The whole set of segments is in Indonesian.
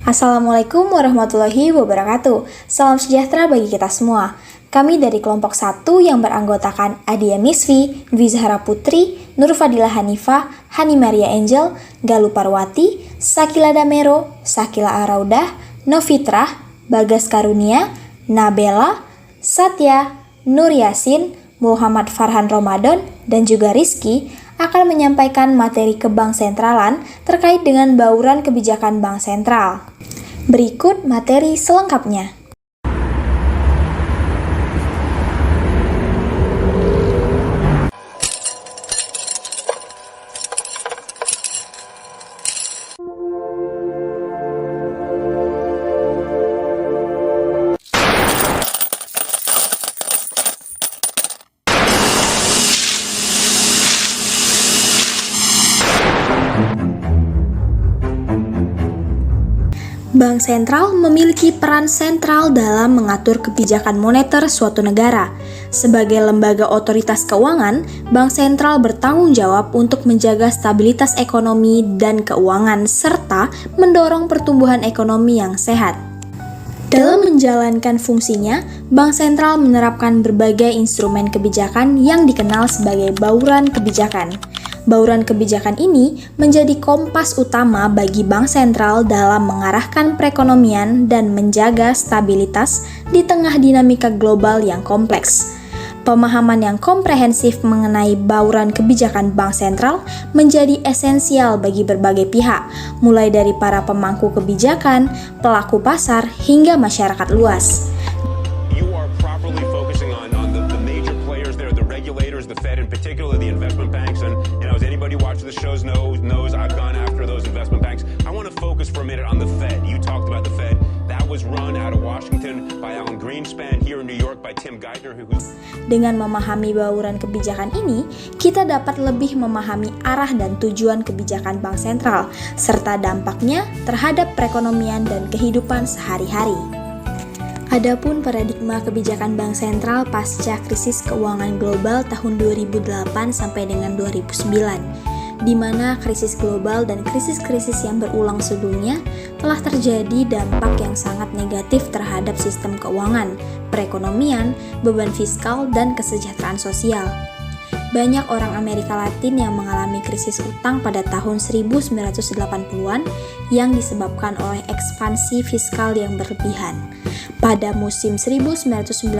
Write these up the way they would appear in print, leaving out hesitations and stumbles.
Assalamualaikum warahmatullahi wabarakatuh. Salam sejahtera bagi kita semua. Kami dari kelompok 1 yang beranggotakan Adia Misfi, Dwi Zahra Putri, Nur Fadilah Hanifah, Hani Maria Angel, Galuh Parwati, Sakila Damero, Sakila Araudah, Novitrah, Bagas Karunia, Nabela, Satya, Nur Yasin, Muhammad Farhan Ramadan, dan juga Rizky akan menyampaikan materi ke Bank Sentralan terkait dengan bauran kebijakan Bank Sentral. Berikut materi selengkapnya. Bank sentral memiliki peran sentral dalam mengatur kebijakan moneter suatu negara. Sebagai lembaga otoritas keuangan, Bank sentral bertanggung jawab untuk menjaga stabilitas ekonomi dan keuangan serta mendorong pertumbuhan ekonomi yang sehat. Dalam menjalankan fungsinya, Bank sentral menerapkan berbagai instrumen kebijakan yang dikenal sebagai bauran kebijakan. Bauran kebijakan ini menjadi kompas utama bagi Bank Sentral dalam mengarahkan perekonomian dan menjaga stabilitas di tengah dinamika global yang kompleks. Pemahaman yang komprehensif mengenai bauran kebijakan Bank Sentral menjadi esensial bagi berbagai pihak, mulai dari para pemangku kebijakan, pelaku pasar, hingga masyarakat luas. The shows knows I've gone after those investment banks. I want to focus for a minute on the Fed. You talked about the Fed. That was run out of Washington by Alan Greenspan, here in New York by Tim Geithner. Dengan memahami bauran kebijakan ini, kita dapat lebih memahami arah dan tujuan kebijakan Bank Sentral, serta dampaknya terhadap perekonomian dan kehidupan sehari-hari. Adapun paradigma kebijakan Bank Sentral pasca krisis keuangan global tahun 2008 sampai dengan 2009. Di mana krisis global dan krisis-krisis yang berulang sebelumnya telah terjadi dampak yang sangat negatif terhadap sistem keuangan, perekonomian, beban fiskal, dan kesejahteraan sosial. Banyak orang Amerika Latin yang mengalami krisis utang pada tahun 1980-an yang disebabkan oleh ekspansi fiskal yang berlebihan. Pada musim 1997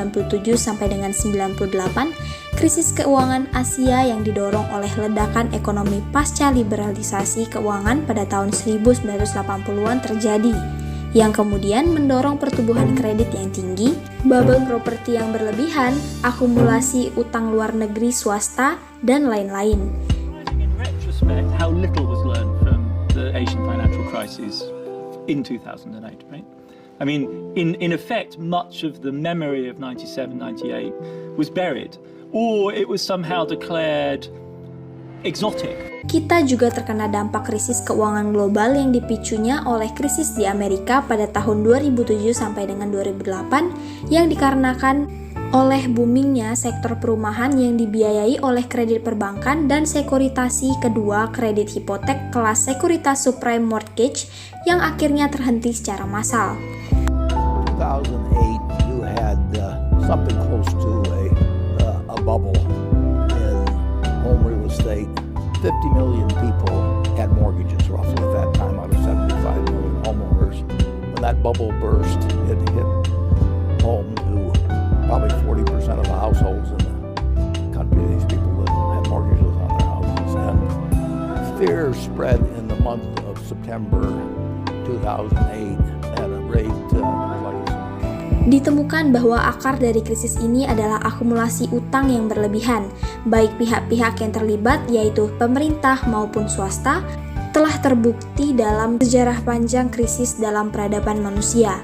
sampai dengan 98, krisis keuangan Asia yang didorong oleh ledakan ekonomi pasca liberalisasi keuangan pada tahun 1980-an terjadi, yang kemudian mendorong pertumbuhan kredit yang tinggi, bubble properti yang berlebihan, akumulasi utang luar negeri swasta, dan lain-lain. In retrospect, how little was learned from the Asian financial crisis in 2008, right? I mean, in effect, much of the memory of 97-98 was buried, or it was somehow declared exotic. Kita juga terkena dampak krisis keuangan global yang dipicunya oleh krisis di Amerika pada tahun 2007 sampai dengan 2008 yang dikarenakan oleh boomingnya sektor perumahan yang dibiayai oleh kredit perbankan dan sekuritasi kedua kredit hipotek kelas sekuritas subprime mortgage yang akhirnya terhenti secara massal. 2008, you had something close to a bubble in home real estate. 50 million people had mortgages roughly at that time out of 75 million homeowners. When that bubble burst, it hit home to probably 40% of the households in the country. These people had mortgages on their houses. And fear spread in the month of September 2008 at a rate Ditemukan bahwa akar dari krisis ini adalah akumulasi utang yang berlebihan, baik pihak-pihak yang terlibat yaitu pemerintah maupun swasta, telah terbukti dalam sejarah panjang krisis dalam peradaban manusia.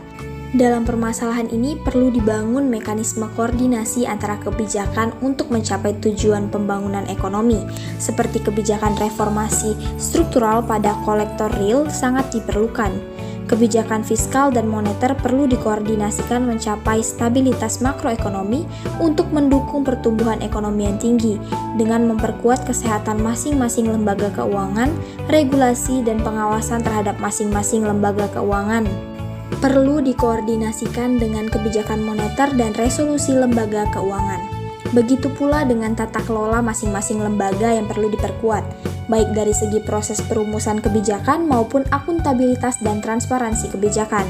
Dalam permasalahan ini perlu dibangun mekanisme koordinasi antara kebijakan untuk mencapai tujuan pembangunan ekonomi, seperti kebijakan reformasi struktural pada kolektor real sangat diperlukan. Kebijakan fiskal dan moneter perlu dikoordinasikan mencapai stabilitas makroekonomi untuk mendukung pertumbuhan ekonomi yang tinggi dengan memperkuat kesehatan masing-masing lembaga keuangan, regulasi dan pengawasan terhadap masing-masing lembaga keuangan. Perlu dikoordinasikan dengan kebijakan moneter dan resolusi lembaga keuangan. Begitu pula dengan tata kelola masing-masing lembaga yang perlu diperkuat, baik dari segi proses perumusan kebijakan maupun akuntabilitas dan transparansi kebijakan.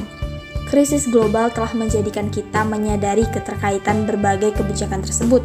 Krisis global telah menjadikan kita menyadari keterkaitan berbagai kebijakan tersebut.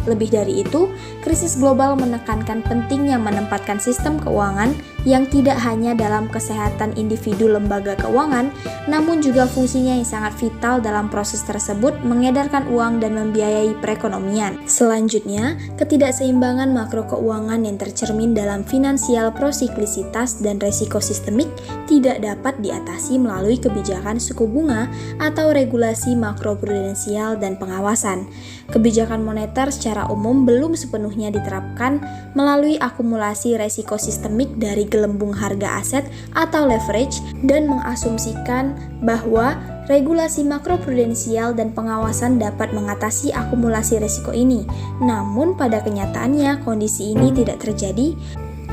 Lebih dari itu, krisis global menekankan pentingnya menempatkan sistem keuangan yang tidak hanya dalam kesehatan individu lembaga keuangan, namun juga fungsinya yang sangat vital dalam proses tersebut mengedarkan uang dan membiayai perekonomian. Selanjutnya, ketidakseimbangan makro keuangan yang tercermin dalam finansial prosiklisitas dan resiko sistemik tidak dapat diatasi melalui kebijakan suku bunga atau regulasi makroprudensial dan pengawasan. Kebijakan moneter secara umum belum sepenuhnya diterapkan melalui akumulasi resiko sistemik dari gelembung harga aset atau leverage dan mengasumsikan bahwa regulasi makroprudensial dan pengawasan dapat mengatasi akumulasi risiko ini. Namun pada kenyataannya kondisi ini tidak terjadi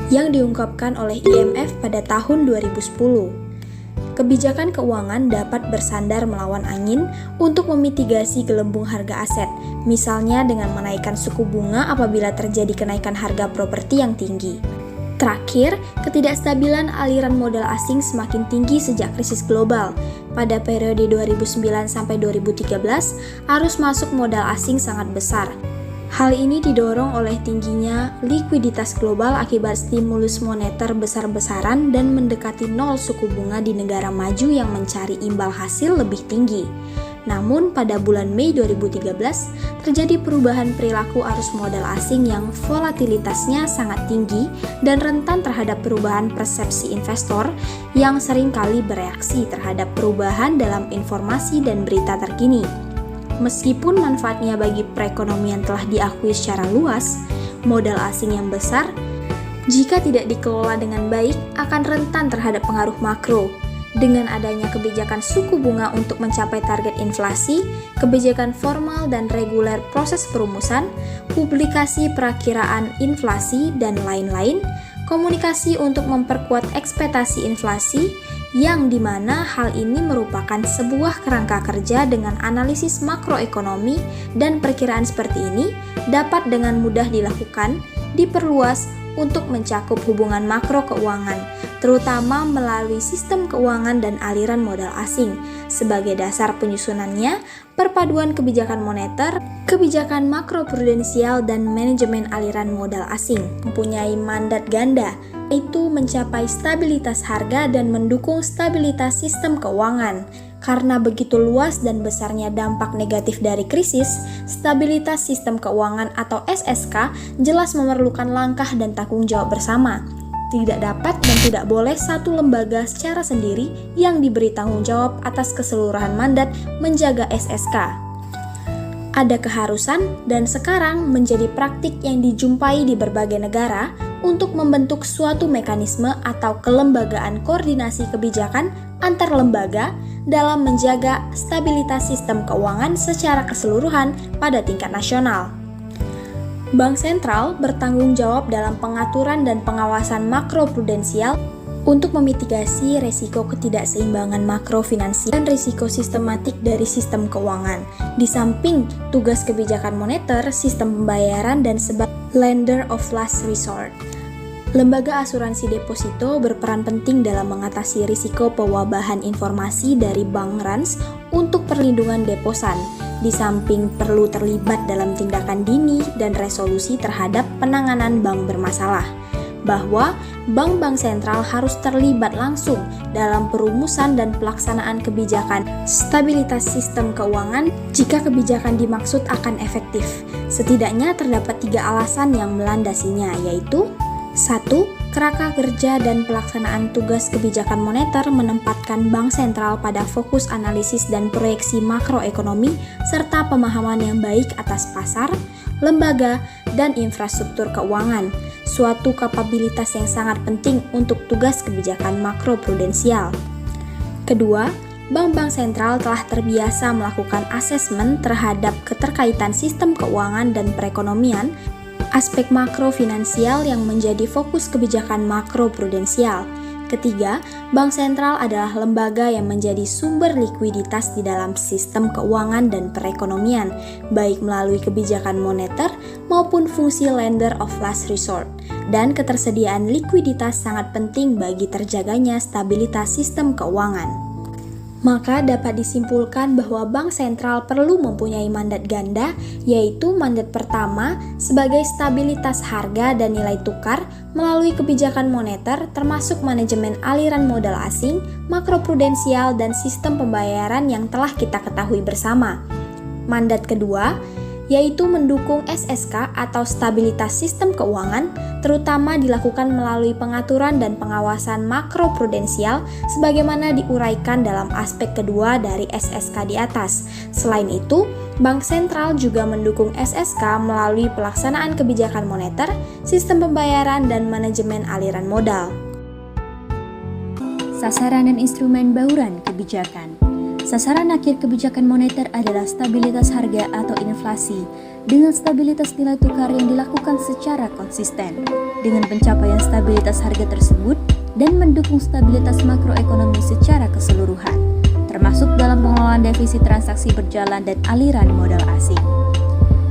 yang diungkapkan oleh IMF pada tahun 2010. Kebijakan keuangan dapat bersandar melawan angin untuk memitigasi gelembung harga aset, misalnya dengan menaikkan suku bunga apabila terjadi kenaikan harga properti yang tinggi. Terakhir, ketidakstabilan aliran modal asing semakin tinggi sejak krisis global. Pada periode 2009 sampai 2013, arus masuk modal asing sangat besar. Hal ini didorong oleh tingginya likuiditas global akibat stimulus moneter besar-besaran dan mendekati nol suku bunga di negara maju yang mencari imbal hasil lebih tinggi. Namun pada bulan Mei 2013 terjadi perubahan perilaku arus modal asing yang volatilitasnya sangat tinggi dan rentan terhadap perubahan persepsi investor yang seringkali bereaksi terhadap perubahan dalam informasi dan berita terkini. Meskipun manfaatnya bagi perekonomian telah diakui secara luas, modal asing yang besar, jika tidak dikelola dengan baik, akan rentan terhadap pengaruh makro. Dengan adanya kebijakan suku bunga untuk mencapai target inflasi, kebijakan formal dan reguler proses perumusan, publikasi perakiraan inflasi, dan lain-lain, komunikasi untuk memperkuat ekspektasi inflasi, yang dimana hal ini merupakan sebuah kerangka kerja dengan analisis makroekonomi dan perkiraan seperti ini dapat dengan mudah dilakukan, diperluas untuk mencakup hubungan makro keuangan, terutama melalui sistem keuangan dan aliran modal asing. Sebagai dasar penyusunannya, perpaduan kebijakan moneter, kebijakan makroprudensial, dan manajemen aliran modal asing mempunyai mandat ganda, yaitu mencapai stabilitas harga dan mendukung stabilitas sistem keuangan. Karena begitu luas dan besarnya dampak negatif dari krisis, stabilitas sistem keuangan atau SSK jelas memerlukan langkah dan tanggung jawab bersama. Tidak dapat dan tidak boleh satu lembaga secara sendiri yang diberi tanggung jawab atas keseluruhan mandat menjaga SSK. Ada keharusan dan sekarang menjadi praktik yang dijumpai di berbagai negara untuk membentuk suatu mekanisme atau kelembagaan koordinasi kebijakan antar lembaga dalam menjaga stabilitas sistem keuangan secara keseluruhan pada tingkat nasional. Bank sentral bertanggung jawab dalam pengaturan dan pengawasan makroprudensial untuk memitigasi risiko ketidakseimbangan makrofinansial dan risiko sistematik dari sistem keuangan. Di samping tugas kebijakan moneter, sistem pembayaran, dan sebagai lender of last resort, lembaga asuransi deposito berperan penting dalam mengatasi risiko pewabahan informasi dari bank runs untuk perlindungan deposan. Di samping perlu terlibat dalam tindakan dini dan resolusi terhadap penanganan bank bermasalah, bahwa bank-bank sentral harus terlibat langsung dalam perumusan dan pelaksanaan kebijakan stabilitas sistem keuangan jika kebijakan dimaksud akan efektif. Setidaknya terdapat 3 alasan yang melandasinya, yaitu 1. Kerangka kerja dan pelaksanaan tugas kebijakan moneter menempatkan bank sentral pada fokus analisis dan proyeksi makroekonomi serta pemahaman yang baik atas pasar, lembaga, dan infrastruktur keuangan, suatu kapabilitas yang sangat penting untuk tugas kebijakan makroprudensial. Kedua, bank-bank sentral telah terbiasa melakukan asesmen terhadap keterkaitan sistem keuangan dan perekonomian, aspek makrofinansial yang menjadi fokus kebijakan makroprudensial. Ketiga, bank sentral adalah lembaga yang menjadi sumber likuiditas di dalam sistem keuangan dan perekonomian, baik melalui kebijakan moneter maupun fungsi lender of last resort. Dan ketersediaan likuiditas sangat penting bagi terjaganya stabilitas sistem keuangan. Maka dapat disimpulkan bahwa bank sentral perlu mempunyai mandat ganda, yaitu mandat pertama sebagai stabilitas harga dan nilai tukar melalui kebijakan moneter termasuk manajemen aliran modal asing, makroprudensial, dan sistem pembayaran yang telah kita ketahui bersama. Mandat kedua yaitu mendukung SSK atau stabilitas sistem keuangan, terutama dilakukan melalui pengaturan dan pengawasan makroprudensial sebagaimana diuraikan dalam aspek kedua dari SSK di atas. Selain itu, Bank Sentral juga mendukung SSK melalui pelaksanaan kebijakan moneter, sistem pembayaran, dan manajemen aliran modal. Sasaran dan instrumen bauran kebijakan. Sasaran akhir kebijakan moneter adalah stabilitas harga atau inflasi dengan stabilitas nilai tukar yang dilakukan secara konsisten. Dengan pencapaian stabilitas harga tersebut dan mendukung stabilitas makroekonomi secara keseluruhan, termasuk dalam pengelolaan defisit transaksi berjalan dan aliran modal asing.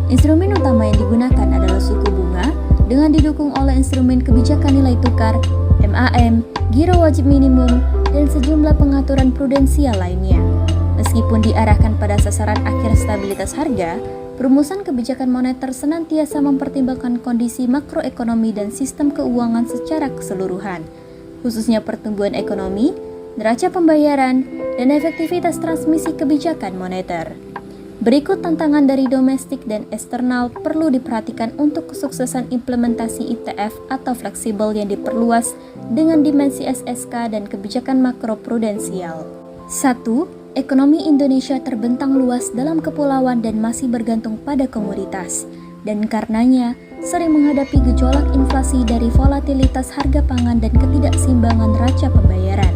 Instrumen utama yang digunakan adalah suku bunga dengan didukung oleh instrumen kebijakan nilai tukar, MAM, giro wajib minimum, dan sejumlah pengaturan prudensial lainnya. Meskipun diarahkan pada sasaran akhir stabilitas harga, perumusan kebijakan moneter senantiasa mempertimbangkan kondisi makroekonomi dan sistem keuangan secara keseluruhan, khususnya pertumbuhan ekonomi, neraca pembayaran, dan efektivitas transmisi kebijakan moneter. Berikut tantangan dari domestik dan eksternal perlu diperhatikan untuk kesuksesan implementasi ITF atau fleksibel yang diperluas dengan dimensi SSK dan kebijakan makroprudensial. 1. Ekonomi Indonesia terbentang luas dalam kepulauan dan masih bergantung pada komoditas, dan karenanya sering menghadapi gejolak inflasi dari volatilitas harga pangan dan ketidakseimbangan neraca pembayaran.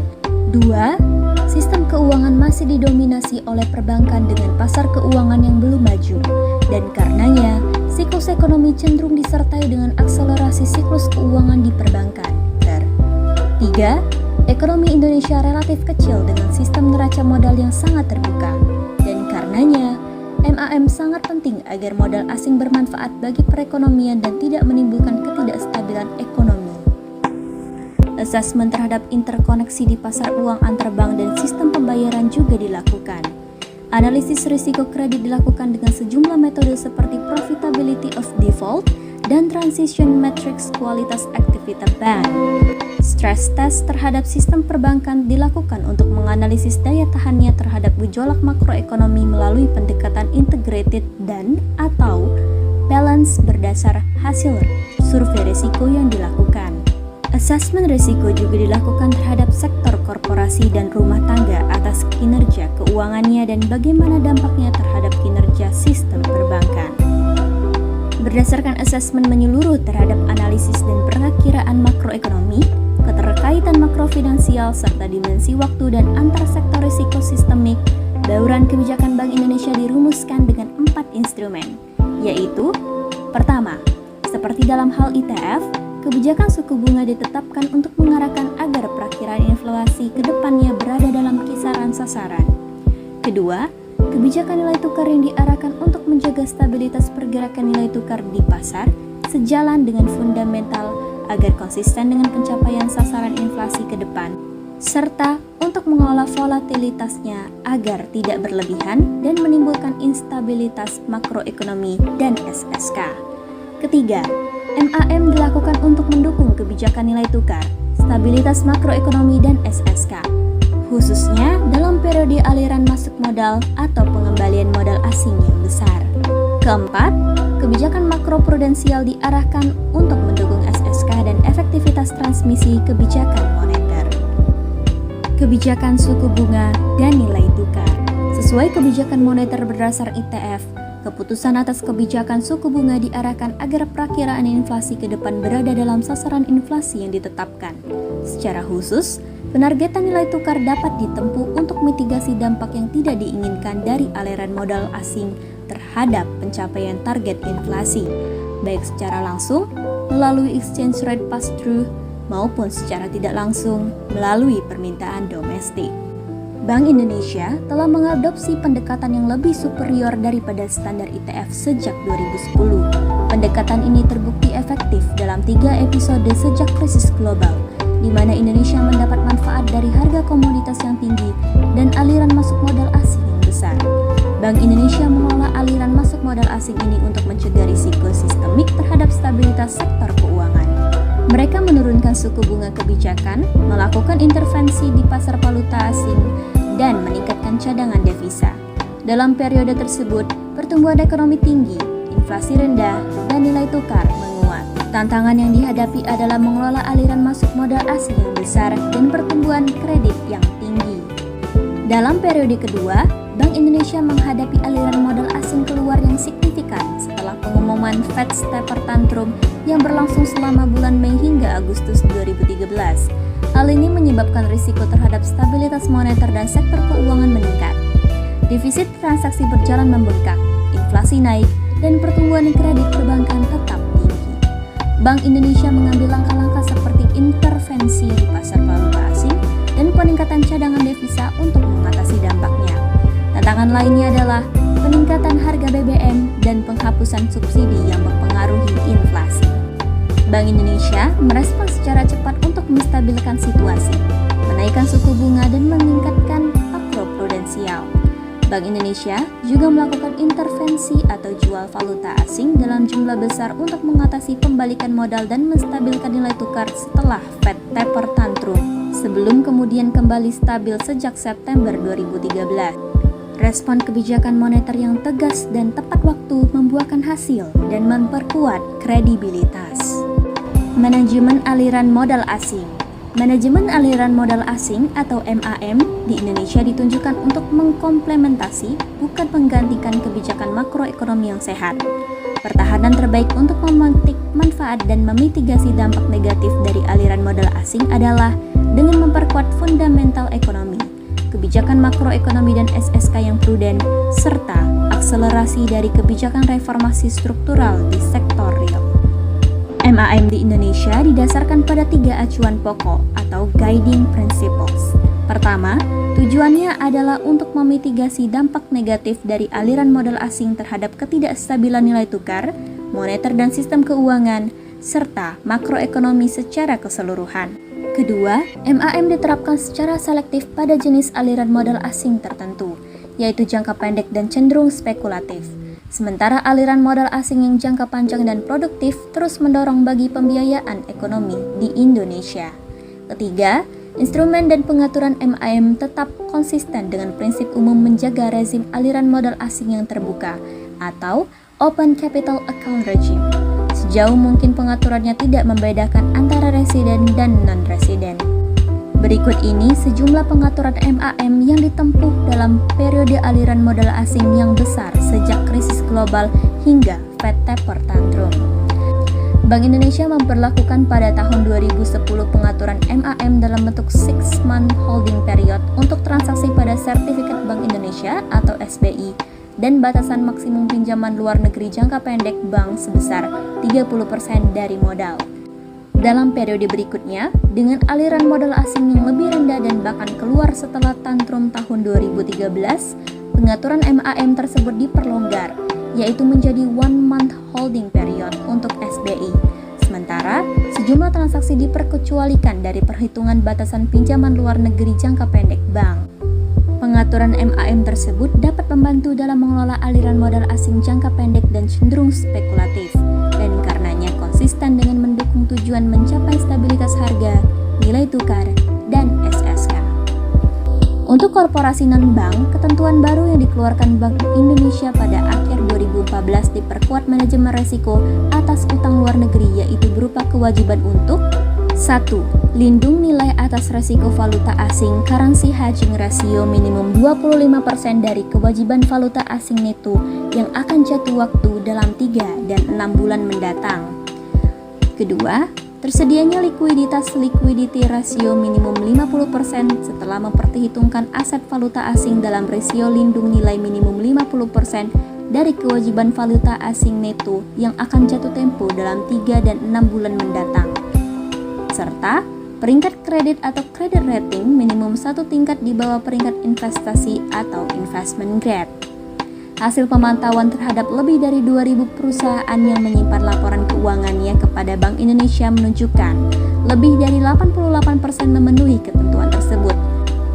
2. Sistem keuangan masih didominasi oleh perbankan dengan pasar keuangan yang belum maju, dan karenanya siklus ekonomi cenderung disertai dengan akselerasi siklus keuangan di perbankan. 3. Ekonomi Indonesia relatif kecil dengan sistem neraca modal yang sangat terbuka, dan karenanya MAM sangat penting agar modal asing bermanfaat bagi perekonomian dan tidak menimbulkan ketidakstabilan ekonomi. Asesmen terhadap interkoneksi di pasar uang antar bank dan sistem pembayaran juga dilakukan. Analisis risiko kredit dilakukan dengan sejumlah metode seperti profitability of default dan transition matrix kualitas aktivitas bank. Stress test terhadap sistem perbankan dilakukan untuk menganalisis daya tahannya terhadap gejolak makroekonomi melalui pendekatan integrated dan atau balance berdasar hasil survei risiko yang dilakukan. Asesmen risiko juga dilakukan terhadap sektor korporasi dan rumah tangga atas kinerja keuangannya dan bagaimana dampaknya terhadap kinerja sistem perbankan. Berdasarkan asesmen menyeluruh terhadap analisis dan perakiraan makroekonomi, keterkaitan makrofinansial serta dimensi waktu dan antar sektor risiko sistemik, bauran kebijakan Bank Indonesia dirumuskan dengan 4 instrumen, yaitu: pertama, seperti dalam hal ITF, kebijakan suku bunga ditetapkan untuk mengarahkan agar perakiraan inflasi ke depannya berada dalam kisaran sasaran. Kedua, kebijakan nilai tukar yang diarahkan untuk menjaga stabilitas pergerakan nilai tukar di pasar sejalan dengan fundamental agar konsisten dengan pencapaian sasaran inflasi ke depan, serta untuk mengelola volatilitasnya agar tidak berlebihan dan menimbulkan instabilitas makroekonomi dan SSK. Ketiga, MAM dilakukan untuk mendukung kebijakan nilai tukar, stabilitas makroekonomi dan SSK, khususnya dalam periode aliran masuk modal atau pengembalian modal asing yang besar. Keempat, kebijakan makroprudensial diarahkan untuk mendukung SSK dan efektivitas transmisi kebijakan moneter. Kebijakan suku bunga dan nilai tukar. Sesuai kebijakan moneter berdasar ITF, Keputusan atas kebijakan suku bunga diarahkan agar perakiraan inflasi ke depan berada dalam sasaran inflasi yang ditetapkan. Secara khusus, penargetan nilai tukar dapat ditempuh untuk mitigasi dampak yang tidak diinginkan dari aliran modal asing terhadap pencapaian target inflasi, baik secara langsung melalui exchange rate pass-through maupun secara tidak langsung melalui permintaan domestik. Bank Indonesia telah mengadopsi pendekatan yang lebih superior daripada standar ITF sejak 2010. Pendekatan ini terbukti efektif dalam 3 episode sejak krisis global, di mana Indonesia mendapat manfaat dari harga komoditas yang tinggi dan aliran masuk modal asing yang besar. Bank Indonesia mengelola aliran masuk modal asing ini untuk mencegah risiko sistemik terhadap stabilitas sektor keuangan. Mereka menurunkan suku bunga kebijakan, melakukan intervensi di pasar valuta asing, dan meningkatkan cadangan devisa. Dalam periode tersebut, pertumbuhan ekonomi tinggi, inflasi rendah, dan nilai tukar menguat. Tantangan yang dihadapi adalah mengelola aliran masuk modal asing yang besar dan pertumbuhan kredit yang tinggi. Dalam periode kedua, Bank Indonesia menghadapi aliran modal asing keluar yang signifikan setelah pengumuman Fed taper tantrum yang berlangsung selama bulan Mei hingga Agustus 2013. Hal ini menyebabkan risiko terhadap stabilitas moneter dan sektor keuangan meningkat. Defisit transaksi berjalan membengkak, inflasi naik, dan pertumbuhan kredit perbankan tetap tinggi. Bank Indonesia mengambil langkah-langkah seperti intervensi di pasar valuta asing dan peningkatan cadangan devisa untuk mengatasi dampaknya. Tantangan lainnya adalah peningkatan harga BBM dan penghapusan subsidi yang mempengaruhi inflasi. Bank Indonesia merespons secara cepat untuk menstabilkan situasi, menaikkan suku bunga dan meningkatkan makroprudensial. Bank Indonesia juga melakukan intervensi atau jual valuta asing dalam jumlah besar untuk mengatasi pembalikan modal dan menstabilkan nilai tukar setelah Fed taper tantrum, sebelum kemudian kembali stabil sejak September 2013. Respon kebijakan moneter yang tegas dan tepat waktu membuahkan hasil dan memperkuat kredibilitas. Manajemen aliran modal asing. Manajemen aliran modal asing atau MAM di Indonesia ditunjukkan untuk mengkomplementasi, bukan menggantikan kebijakan makroekonomi yang sehat. Pertahanan terbaik untuk memetik manfaat dan memitigasi dampak negatif dari aliran modal asing adalah dengan memperkuat fundamental ekonomi, kebijakan makroekonomi dan SSK yang prudent, serta akselerasi dari kebijakan reformasi struktural di sektor real. MAM di Indonesia didasarkan pada 3 acuan pokok atau guiding principles. Pertama, tujuannya adalah untuk memitigasi dampak negatif dari aliran modal asing terhadap ketidakstabilan nilai tukar, moneter dan sistem keuangan, serta makroekonomi secara keseluruhan. Kedua, MAM diterapkan secara selektif pada jenis aliran modal asing tertentu, yaitu jangka pendek dan cenderung spekulatif. Sementara aliran modal asing yang jangka panjang dan produktif terus mendorong bagi pembiayaan ekonomi di Indonesia. Ketiga, instrumen dan pengaturan MAM tetap konsisten dengan prinsip umum menjaga rezim aliran modal asing yang terbuka atau Open Capital Account Regime. Sejauh mungkin pengaturannya tidak membedakan antara residen dan non-residen. Berikut ini sejumlah pengaturan MAM yang ditempuh dalam periode aliran modal asing yang besar sejak krisis global hingga Fed taper tantrum. Bank Indonesia memperlakukan pada tahun 2010 pengaturan MAM dalam bentuk 6-month holding period untuk transaksi pada sertifikat Bank Indonesia atau SBI dan batasan maksimum pinjaman luar negeri jangka pendek bank sebesar 30% dari modal. Dalam periode berikutnya, dengan aliran modal asing yang lebih rendah dan bahkan keluar setelah tantrum tahun 2013, pengaturan MAM tersebut diperlonggar, yaitu menjadi 1-month holding period untuk SBI. Sementara, sejumlah transaksi diperkecualikan dari perhitungan batasan pinjaman luar negeri jangka pendek bank. Pengaturan MAM tersebut dapat membantu dalam mengelola aliran modal asing jangka pendek dan cenderung spekulatif, dan karenanya konsisten dengan mendukung tujuan mencapai stabilitas harga, nilai tukar, dan SSK. Untuk korporasi non-bank, ketentuan baru yang dikeluarkan Bank Indonesia pada akhir 2014 diperkuat manajemen resiko atas utang luar negeri, yaitu berupa kewajiban untuk 1. lindung nilai atas resiko valuta asing currency hedging ratio minimum 25% dari kewajiban valuta asing neto yang akan jatuh waktu dalam 3 dan 6 bulan mendatang. Kedua, tersedianya likuiditas liquidity ratio minimum 50% setelah memperhitungkan aset valuta asing dalam rasio lindung nilai minimum 50% dari kewajiban valuta asing neto yang akan jatuh tempo dalam 3 dan 6 bulan mendatang. Serta peringkat kredit atau credit rating minimum 1 tingkat di bawah peringkat investasi atau investment grade. Hasil pemantauan terhadap lebih dari 2.000 perusahaan yang menyimpan laporan keuangannya kepada Bank Indonesia menunjukkan lebih dari 88% memenuhi ketentuan tersebut.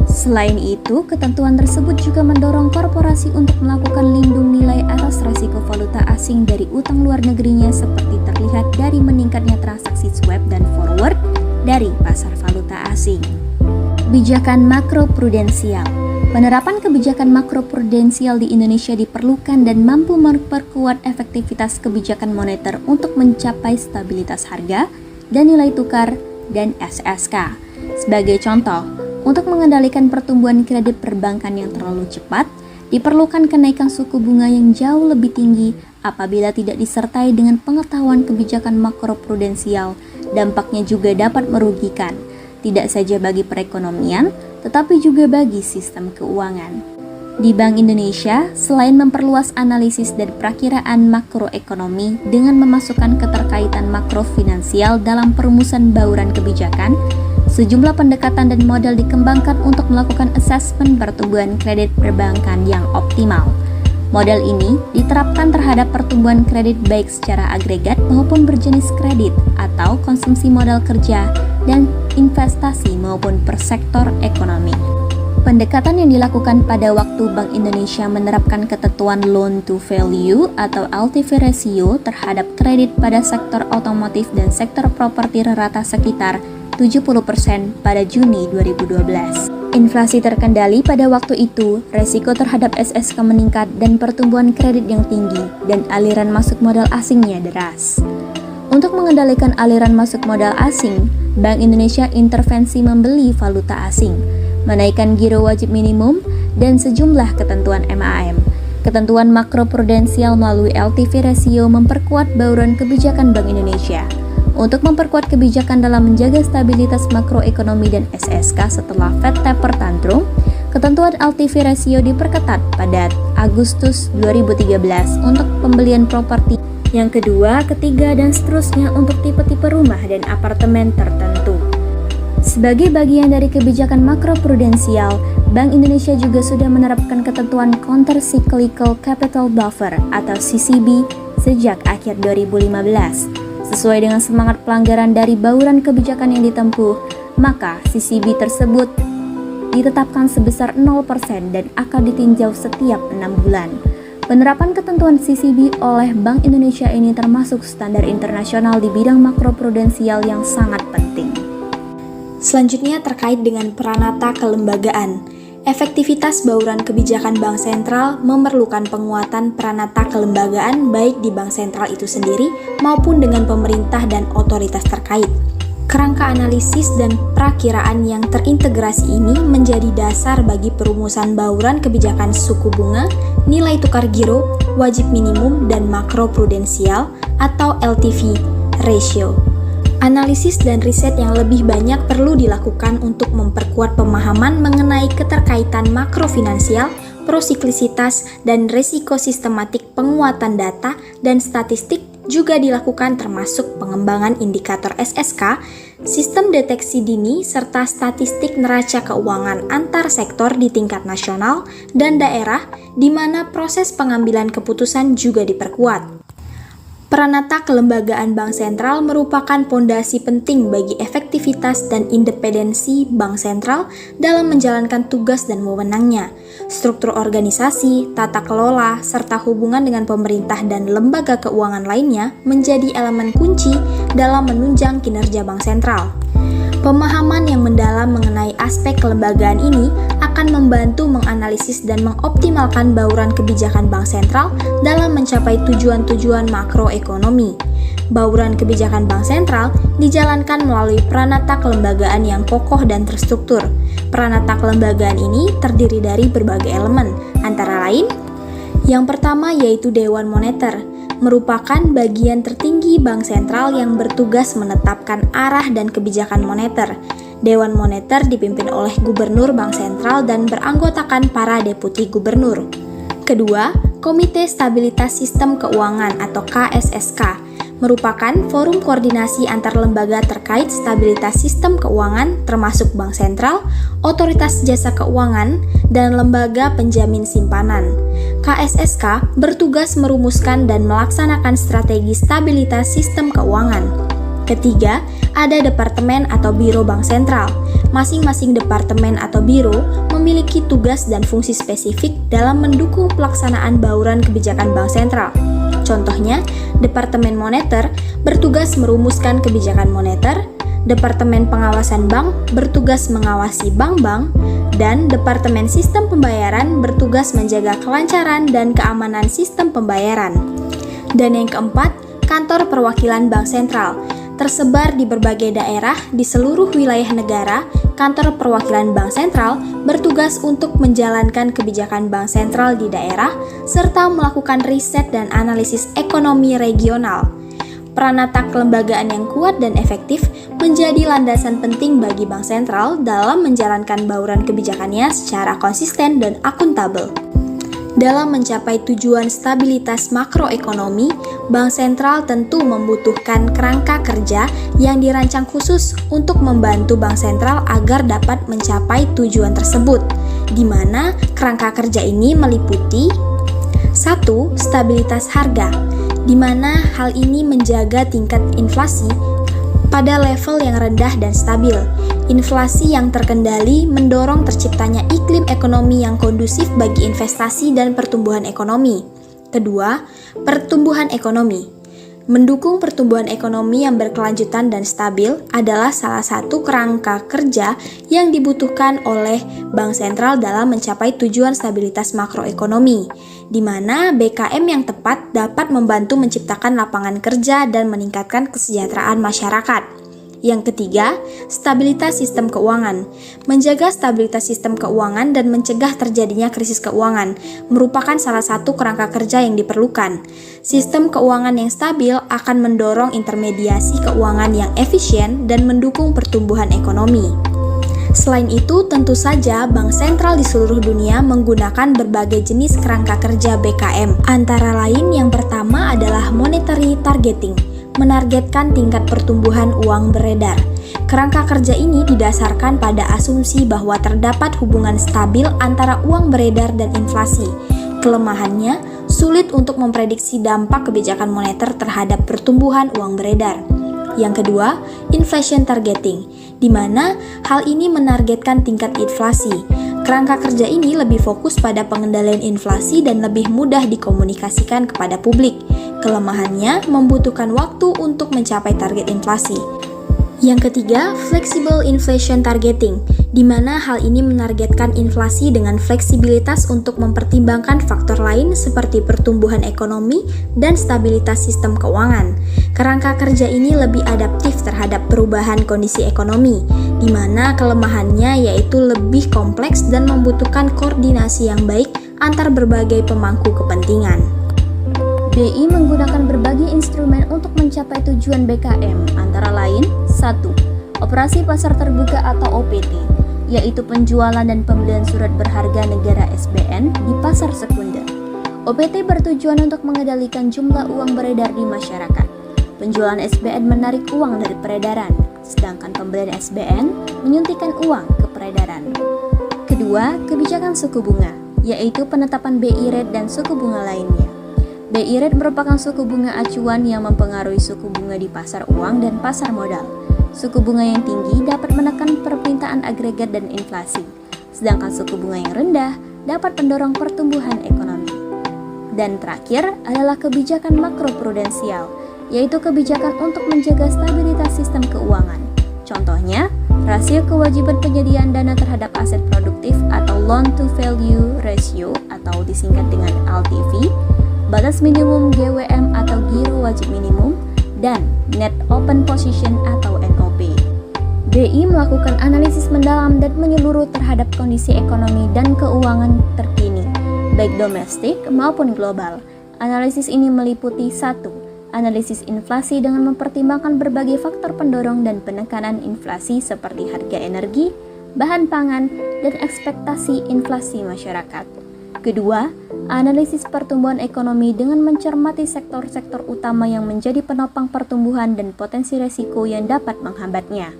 Selain itu, ketentuan tersebut juga mendorong korporasi untuk melakukan lindung nilai atas resiko valuta asing dari utang luar negerinya seperti terlihat dari meningkatnya transaksi swap dan forward dari pasar valuta asing. Kebijakan makroprudensial. Penerapan kebijakan makroprudensial di Indonesia diperlukan dan mampu memperkuat efektivitas kebijakan moneter untuk mencapai stabilitas harga dan nilai tukar dan SSK. Sebagai contoh, untuk mengendalikan pertumbuhan kredit perbankan yang terlalu cepat, diperlukan kenaikan suku bunga yang jauh lebih tinggi apabila tidak disertai dengan pengetahuan kebijakan makroprudensial. Dampaknya juga dapat merugikan, tidak saja bagi perekonomian, tetapi juga bagi sistem keuangan. Di Bank Indonesia, selain memperluas analisis dan perakiraan makroekonomi dengan memasukkan keterkaitan makrofinansial dalam perumusan bauran kebijakan, sejumlah pendekatan dan model dikembangkan untuk melakukan asesmen pertumbuhan kredit perbankan yang optimal. Model ini diterapkan terhadap pertumbuhan kredit baik secara agregat maupun berjenis kredit atau konsumsi modal kerja dan investasi maupun per sektor ekonomi. Pendekatan yang dilakukan pada waktu Bank Indonesia menerapkan ketentuan loan to value atau LTV ratio terhadap kredit pada sektor otomotif dan sektor properti rata sekitar 70% pada Juni 2012. Inflasi terkendali pada waktu itu, resiko terhadap SSK meningkat dan pertumbuhan kredit yang tinggi dan aliran masuk modal asingnya deras. Untuk mengendalikan aliran masuk modal asing, Bank Indonesia intervensi membeli valuta asing, menaikkan giro wajib minimum, dan sejumlah ketentuan MAM. Ketentuan makroprudensial melalui LTV ratio memperkuat bauran kebijakan Bank Indonesia. Untuk memperkuat kebijakan dalam menjaga stabilitas makroekonomi dan SSK setelah Fed taper tantrum, ketentuan LTV ratio diperketat pada Agustus 2013 untuk pembelian properti yang kedua, ketiga, dan seterusnya untuk tipe-tipe rumah dan apartemen tertentu. Sebagai bagian dari kebijakan makroprudensial, Bank Indonesia juga sudah menerapkan ketentuan Counter Cyclical Capital Buffer atau CCB sejak akhir 2015. Sesuai dengan semangat pelanggaran dari bauran kebijakan yang ditempuh, maka CCB tersebut ditetapkan sebesar 0% dan akan ditinjau setiap 6 bulan. Penerapan ketentuan CCB oleh Bank Indonesia ini termasuk standar internasional di bidang makroprudensial yang sangat penting. Selanjutnya terkait dengan peranata kelembagaan. Efektivitas bauran kebijakan Bank Sentral memerlukan penguatan peranata kelembagaan baik di Bank Sentral itu sendiri maupun dengan pemerintah dan otoritas terkait. Kerangka analisis dan perakiraan yang terintegrasi ini menjadi dasar bagi perumusan bauran kebijakan suku bunga, nilai tukar giro, wajib minimum, dan makroprudensial atau LTV ratio. Analisis dan riset yang lebih banyak perlu dilakukan untuk memperkuat pemahaman mengenai keterkaitan makrofinansial, prosiklisitas, dan risiko sistematik. Penguatan data dan statistik juga dilakukan termasuk pengembangan indikator SSK, sistem deteksi dini, serta statistik neraca keuangan antar sektor di tingkat nasional dan daerah, di mana proses pengambilan keputusan juga diperkuat. Peranata kelembagaan Bank Sentral merupakan pondasi penting bagi efektivitas dan independensi Bank Sentral dalam menjalankan tugas dan wewenangnya. Struktur organisasi, tata kelola, serta hubungan dengan pemerintah dan lembaga keuangan lainnya menjadi elemen kunci dalam menunjang kinerja Bank Sentral. Pemahaman yang mendalam mengenai aspek kelembagaan ini akan membantu menganalisis dan mengoptimalkan bauran kebijakan Bank Sentral dalam mencapai tujuan-tujuan makroekonomi. Bauran kebijakan bank sentral dijalankan melalui peranata kelembagaan yang kokoh dan terstruktur. Peranata kelembagaan ini terdiri dari berbagai elemen, antara lain yang pertama yaitu Dewan Moneter, merupakan bagian tertinggi bank sentral yang bertugas menetapkan arah dan kebijakan moneter. Dewan Moneter dipimpin oleh Gubernur Bank Sentral dan beranggotakan para deputi gubernur. Kedua, Komite Stabilitas Sistem Keuangan atau KSSK merupakan forum koordinasi antar lembaga terkait stabilitas sistem keuangan termasuk bank sentral, otoritas jasa keuangan, dan lembaga penjamin simpanan. KSSK bertugas merumuskan dan melaksanakan strategi stabilitas sistem keuangan. Ketiga, ada Departemen atau Biro Bank Sentral. Masing-masing departemen atau biro memiliki tugas dan fungsi spesifik dalam mendukung pelaksanaan bauran kebijakan bank sentral. Contohnya, Departemen Moneter bertugas merumuskan kebijakan moneter, Departemen Pengawasan Bank bertugas mengawasi bank-bank, dan Departemen Sistem Pembayaran bertugas menjaga kelancaran dan keamanan sistem pembayaran. Dan yang keempat, Kantor Perwakilan Bank Sentral. Tersebar di berbagai daerah di seluruh wilayah negara, Kantor Perwakilan Bank Sentral bertugas untuk menjalankan kebijakan bank sentral di daerah serta melakukan riset dan analisis ekonomi regional. Peranata kelembagaan yang kuat dan efektif menjadi landasan penting bagi bank sentral dalam menjalankan bauran kebijakannya secara konsisten dan akuntabel. Dalam mencapai tujuan stabilitas makroekonomi, bank sentral tentu membutuhkan kerangka kerja yang dirancang khusus untuk membantu bank sentral agar dapat mencapai tujuan tersebut, di mana kerangka kerja ini meliputi 1. Stabilitas harga, di mana hal ini menjaga tingkat inflasi pada level yang rendah dan stabil. Inflasi yang terkendali mendorong terciptanya iklim ekonomi yang kondusif bagi investasi dan pertumbuhan ekonomi. Kedua, pertumbuhan ekonomi. Mendukung pertumbuhan ekonomi yang berkelanjutan dan stabil adalah salah satu kerangka kerja yang dibutuhkan oleh bank sentral dalam mencapai tujuan stabilitas makroekonomi, di mana BKM yang tepat dapat membantu menciptakan lapangan kerja dan meningkatkan kesejahteraan masyarakat. Yang ketiga, stabilitas sistem keuangan. Menjaga stabilitas sistem keuangan dan mencegah terjadinya krisis keuangan merupakan salah satu kerangka kerja yang diperlukan. Sistem keuangan yang stabil akan mendorong intermediasi keuangan yang efisien dan mendukung pertumbuhan ekonomi. Selain itu, tentu saja bank sentral di seluruh dunia menggunakan berbagai jenis kerangka kerja BKM. Antara lain yang pertama adalah monetary targeting, menargetkan tingkat pertumbuhan uang beredar. Kerangka kerja ini didasarkan pada asumsi bahwa terdapat hubungan stabil antara uang beredar dan inflasi. Kelemahannya, sulit untuk memprediksi dampak kebijakan moneter terhadap pertumbuhan uang beredar. Yang kedua, inflation targeting, di mana hal ini menargetkan tingkat inflasi. Kerangka kerja ini lebih fokus pada pengendalian inflasi dan lebih mudah dikomunikasikan kepada publik. Kelemahannya membutuhkan waktu untuk mencapai target inflasi. Yang ketiga, flexible inflation targeting, di mana hal ini menargetkan inflasi dengan fleksibilitas untuk mempertimbangkan faktor lain seperti pertumbuhan ekonomi dan stabilitas sistem keuangan. Kerangka kerja ini lebih adaptif terhadap perubahan kondisi ekonomi, di mana kelemahannya yaitu lebih kompleks dan membutuhkan koordinasi yang baik antar berbagai pemangku kepentingan. BI menggunakan berbagai instrumen untuk mencapai tujuan BKM, antara lain 1. Operasi pasar terbuka atau OPT, yaitu penjualan dan pembelian surat berharga negara SBN di pasar sekunder. OPT bertujuan untuk mengendalikan jumlah uang beredar di masyarakat. Penjualan SBN menarik uang dari peredaran, sedangkan pembelian SBN menyuntikkan uang ke peredaran. Kedua, kebijakan suku bunga, yaitu penetapan BI rate dan suku bunga lainnya. BI rate merupakan suku bunga acuan yang mempengaruhi suku bunga di pasar uang dan pasar modal. Suku bunga yang tinggi dapat menekan permintaan agregat dan inflasi, sedangkan suku bunga yang rendah dapat mendorong pertumbuhan ekonomi. Dan terakhir adalah kebijakan makroprudensial, yaitu kebijakan untuk menjaga stabilitas sistem keuangan. Contohnya, rasio kewajiban penyediaan dana terhadap aset produktif atau loan to value ratio atau disingkat dengan LTV, batas minimum GWM atau giro wajib minimum, dan Net Open Position atau NOP. BI melakukan analisis mendalam dan menyeluruh terhadap kondisi ekonomi dan keuangan terkini, baik domestik maupun global. Analisis ini meliputi 1. Analisis inflasi dengan mempertimbangkan berbagai faktor pendorong dan penekanan inflasi seperti harga energi, bahan pangan, dan ekspektasi inflasi masyarakat. Kedua, analisis pertumbuhan ekonomi dengan mencermati sektor-sektor utama yang menjadi penopang pertumbuhan dan potensi resiko yang dapat menghambatnya.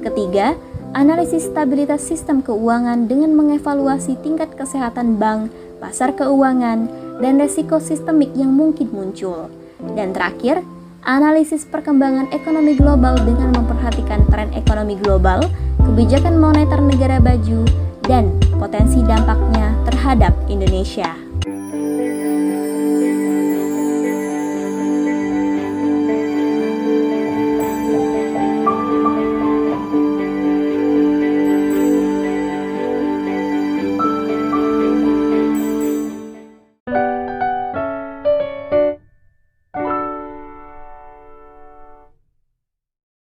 Ketiga, analisis stabilitas sistem keuangan dengan mengevaluasi tingkat kesehatan bank, pasar keuangan, dan resiko sistemik yang mungkin muncul. Dan terakhir, analisis perkembangan ekonomi global dengan memperhatikan tren ekonomi global, kebijakan moneter negara baju, dan potensi dampaknya terhadap Indonesia.